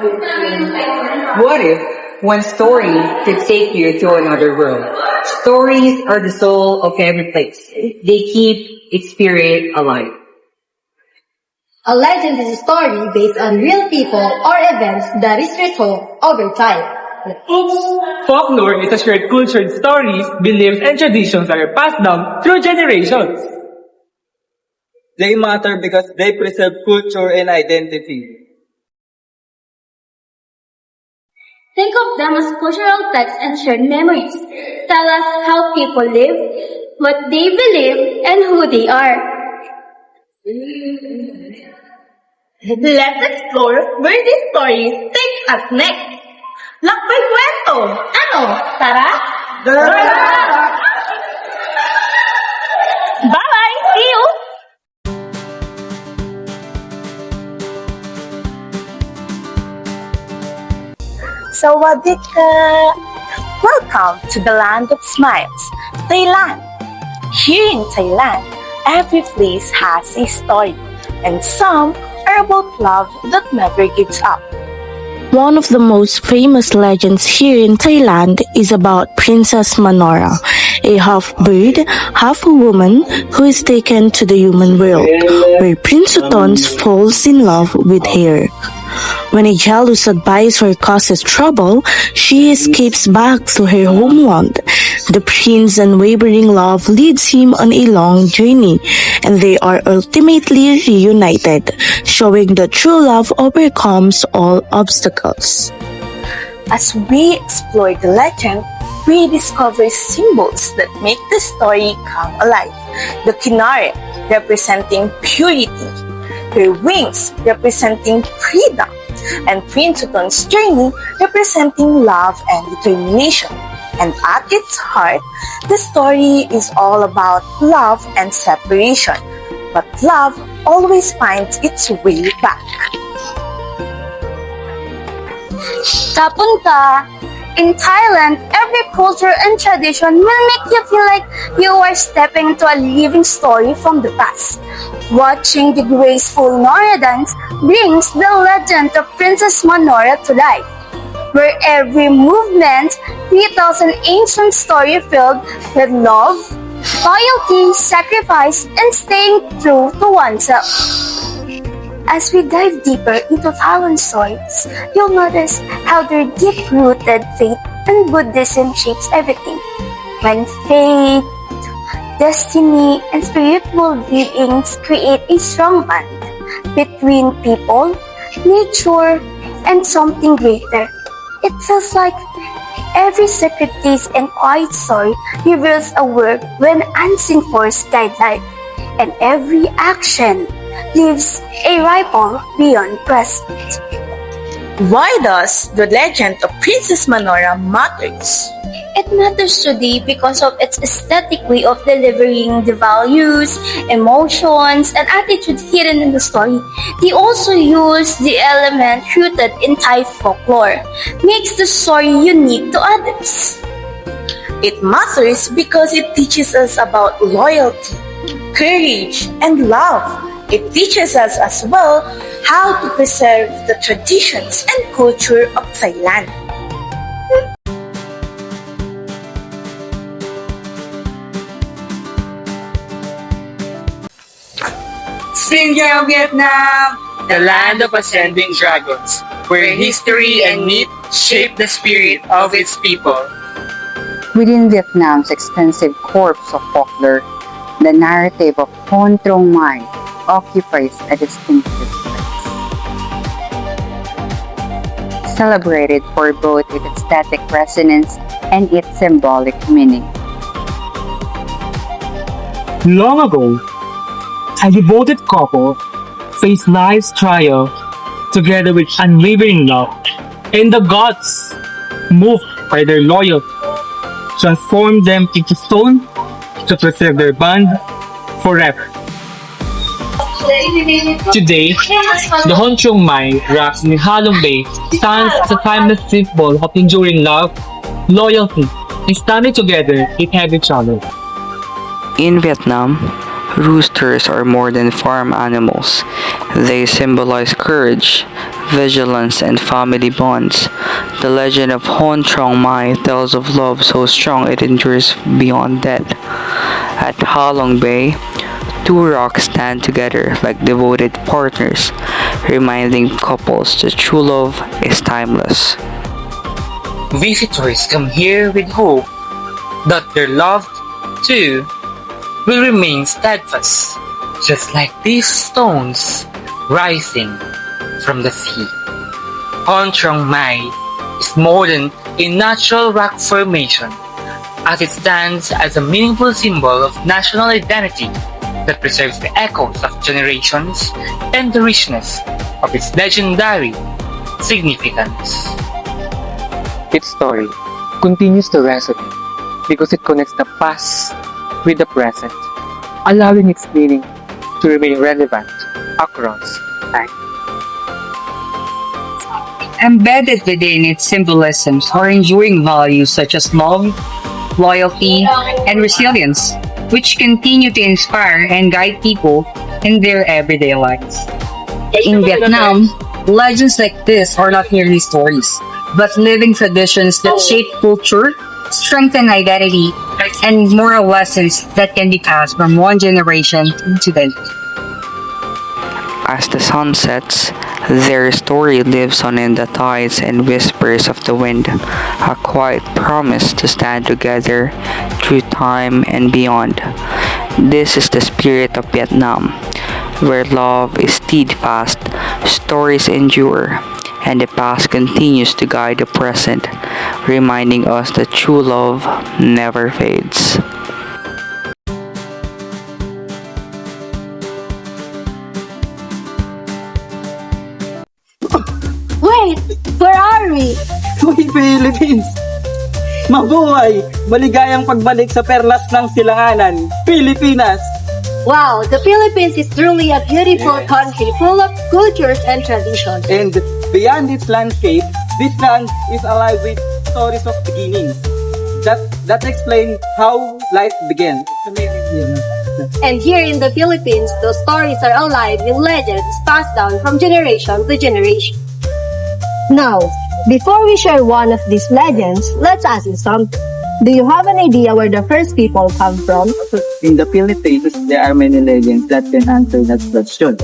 What if one story could take you to another world? Stories are the soul of every place. They keep its spirit alive. A legend is a story based on real people or events that is retold over time. Oops! Folklore is a shared culture and stories, beliefs, and traditions that are passed down through generations. They matter because they preserve culture and identity. Think of them as cultural texts and shared memories. Tell us how people live, what they believe, and who they are. Let's explore where these stories take us next. Lakbay kwento! Ano? Tara? Bye! See you! Sawadika! Welcome to the land of smiles, Thailand. Here in Thailand, every place has a story, and some are about love that never gives up. One of the most famous legends here in Thailand is about Princess Manora, a half-bird, half-woman who is taken to the human world, where Prince Utons falls in love with her. When a jealous advisor causes trouble, she escapes back to her homeland. The prince's unwavering love leads him on a long journey, and they are ultimately reunited, showing that true love overcomes all obstacles. As we explore the legend, we discover symbols that make the story come alive. The kinare, representing purity, her wings representing freedom, and Prince Uton's journey representing love and determination. And at its heart, the story is all about love and separation, but love always finds its way back. Tapon ka! In Thailand, every culture and tradition will make you feel like you are stepping into a living story from the past. Watching the graceful Nora dance brings the legend of Princess Manora to life, where every movement retells an ancient story filled with love, loyalty, sacrifice, and staying true to oneself. As we dive deeper into Thailand stories, you'll notice how their deep-rooted faith and Buddhism shapes everything. When faith, destiny, and spiritual beings create a strong bond between people, nature, and something greater. It feels like every sacred taste and quiet story reveals a world when unseen force guide life, and every action leaves a ripple beyond present. Why does the legend of Princess Manora matters? It matters today because of its aesthetic way of delivering the values, emotions, and attitudes hidden in the story. They also use the element rooted in Thai folklore, makes the story unique to others. It matters because it teaches us about loyalty, courage, and love. It teaches us as well how to preserve the traditions and culture of Thailand. Singham, Vietnam! The land of ascending dragons, where history and myth shape the spirit of its people. Within Vietnam's extensive corpus of folklore, the narrative of Hon Trong Mai occupies a distinctive place. Celebrated for both its aesthetic resonance and its symbolic meaning. Long ago, a devoted couple faced life's trial together with unwavering love, and the gods, moved by their loyalty, transformed them into stone to preserve their bond forever. Today, the Hon Trong Mai rock in Halong Bay stands as a timeless symbol of enduring love, loyalty, and standing together with each other. In Vietnam, roosters are more than farm animals. They symbolize courage, vigilance, and family bonds. The legend of Hon Trong Mai tells of love so strong it endures beyond death. At Halong Bay, two rocks stand together like devoted partners, reminding couples that true love is timeless. Visitors come here with hope that their love, too, will remain steadfast, just like these stones rising from the sea. Hon Trong Mai is more than a natural rock formation, as it stands as a meaningful symbol of national identity that preserves the echoes of generations and the richness of its legendary significance. Its story continues to resonate because it connects the past with the present, allowing its meaning to remain relevant across time. Embedded within its symbolisms are enduring values such as love, loyalty, and resilience, which continue to inspire and guide people in their everyday lives. In Vietnam, legends like this are not merely stories, but living traditions that shape culture, strengthen identity, and moral lessons that can be passed from one generation to the next. As the sun sets, their story lives on in the tides and whispers of the wind, a quiet promise to stand together through time and beyond. This is the spirit of Vietnam, where love is steadfast, stories endure, and the past continues to guide the present, reminding us that true love never fades. Wait, where are we? Uy, Philippines! Mabuhay! Maligayang pagbalik sa perlas ng silanganan, Pilipinas! Wow, the Philippines is truly a beautiful country full of cultures and traditions. And beyond its landscape, this land is alive with stories of beginnings. That explain how life began. And here in the Philippines, those stories are alive with legends passed down from generation to generation. Now, before we share one of these legends, let's ask you something. Do you have an idea where the first people come from? In the Philippines, there are many legends that can answer that question.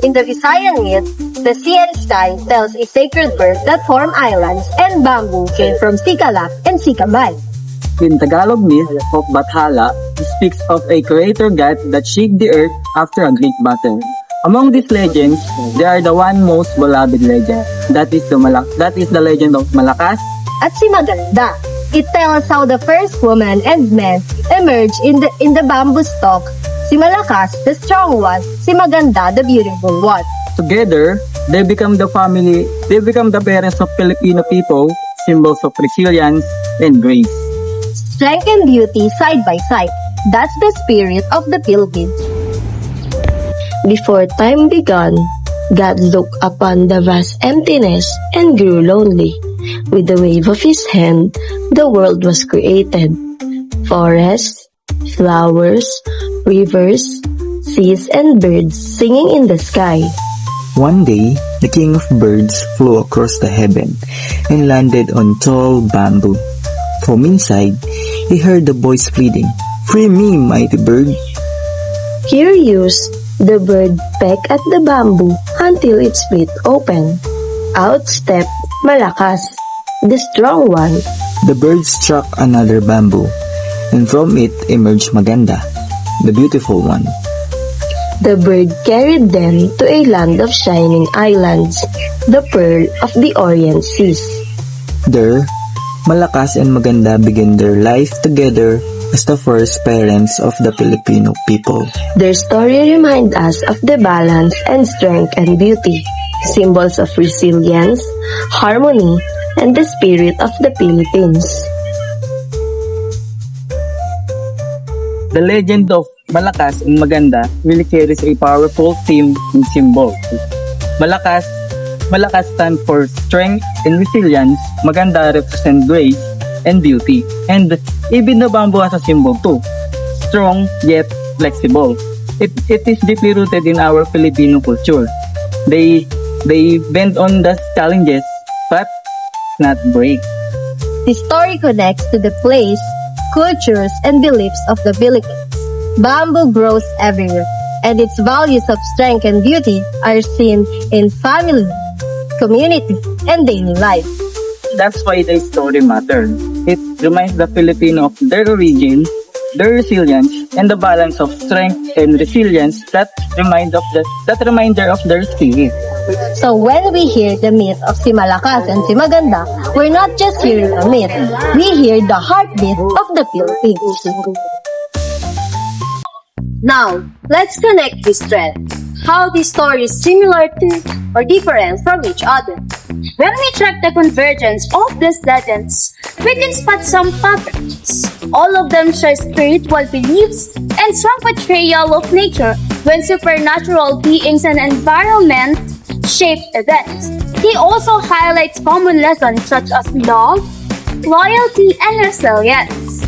In the Visayan myth, the sea and sky tells a sacred bird that form islands and bamboo came from Sikalak and Sikabay. In Tagalog myth of Bathala, it speaks of a creator god that shook the earth after a great battle. Among these legends, there are the one most beloved legend. That is the legend of Malakas. At si Maganda, it tells how the first woman and men emerged in the bamboo stalk. Si Malakas, the strong one, si Maganda, the beautiful one. Together, they become the parents of Filipino people, symbols of resilience and grace. Strength and beauty side by side. That's the spirit of the Philippines. Before time began, God looked upon the vast emptiness and grew lonely. With the wave of his hand, the world was created. Forests, flowers, rivers, seas, and birds singing in the sky. One day, the king of birds flew across the heaven and landed on tall bamboo. From inside, he heard the voice pleading, "Free me, mighty bird." Curious, the bird pecked at the bamboo until it split open. Out stepped Malakas, the strong one. The bird struck another bamboo, and from it emerged Maganda, the beautiful one. The bird carried them to a land of shining islands, the pearl of the Orient Seas. There, Malakas and Maganda began their life together as the first parents of the Filipino people. Their story reminds us of the balance and strength and beauty, symbols of resilience, harmony, and the spirit of the Philippines. The legend of Malakas and Maganda really carries a powerful theme and symbol. Malakas stands for strength and resilience. Maganda represents grace and beauty. And even the bamboo has a symbol too. Strong yet flexible. It is deeply rooted in our Filipino culture. They They bend on the challenges, but not break. The story connects to the place, cultures, and beliefs of the Philippines. Bamboo grows everywhere, and its values of strength and beauty are seen in family, community, and daily life. That's why the story matters. It reminds the Filipino of their origin, their resilience, and the balance of strength and resilience that reminder of their spirit. So when we hear the myth of si Malakas and si Maganda, we're not just hearing a myth, we hear the heartbeat of the Philippines. Now, let's connect this thread. How this story is similar to or different from each other. When we track the convergence of these legends, we can spot some patterns. All of them share spiritual beliefs and some portrayal of nature when supernatural beings and environment shape events. He also highlights common lessons such as love, loyalty, and resilience.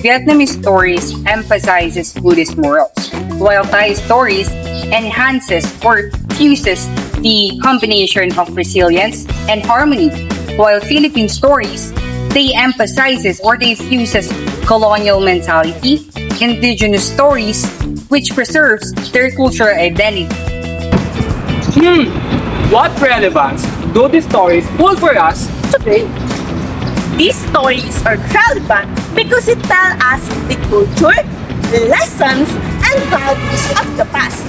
Vietnamese stories emphasizes Buddhist morals, while Thai stories enhances or fuses the combination of resilience and harmony, while Philippine stories, they emphasizes or they fuses colonial mentality, indigenous stories, which preserves their cultural identity. What relevance do these stories hold for us today? These stories are relevant because it tells us the culture, lessons, and values of the past.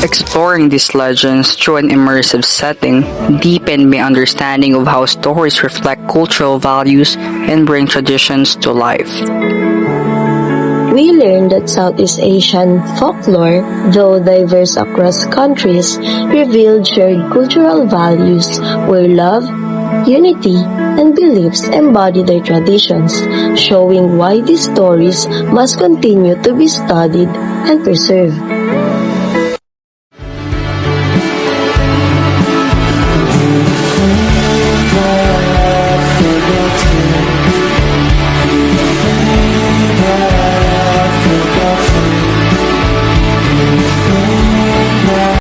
Exploring these legends through an immersive setting deepened my understanding of how stories reflect cultural values and bring traditions to life. We learned that Southeast Asian folklore, though diverse across countries, revealed shared cultural values where love, unity, and beliefs embody their traditions, showing why these stories must continue to be studied and preserved.